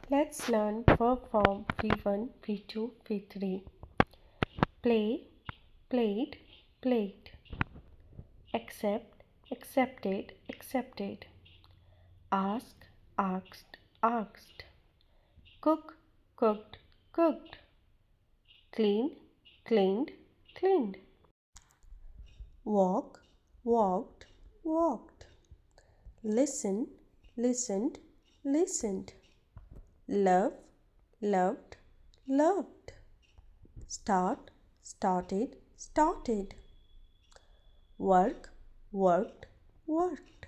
Let's learn verb form V1, V2, V3. Play, played, played. Accept, accepted, accepted. Ask, asked, asked. Cook, cooked, cooked. Clean, cleaned, cleaned. Walk, walked, walked. Listen, listened, listened. Love, loved, loved. Start, started, started. Work, worked, worked.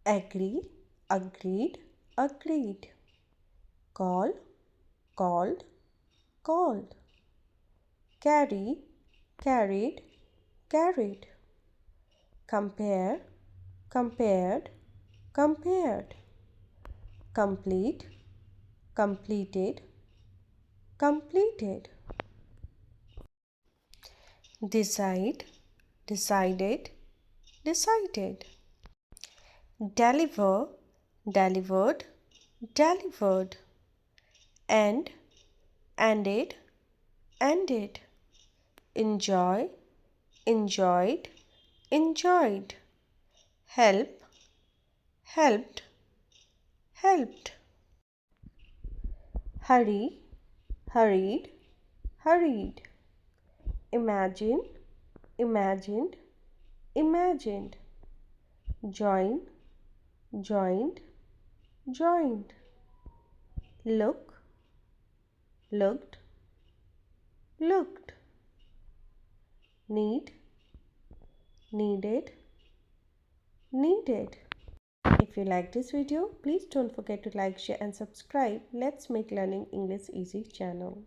Agree, agreed, agreed. Call, called, called. Carry, carried, carried. Compare, compared, compared. Complete, completed, completed. Decide, decided, decided. Deliver, delivered, delivered. End, ended, ended. Enjoy, enjoyed, enjoyed. Help, helped, helped. Hurry, hurried, hurried. Imagine, imagined, imagined. Join, joined, joined. Look, looked, looked. Need, needed, needed. If you like this video, please don't forget to like, share and subscribe. Let's make learning English easy channel.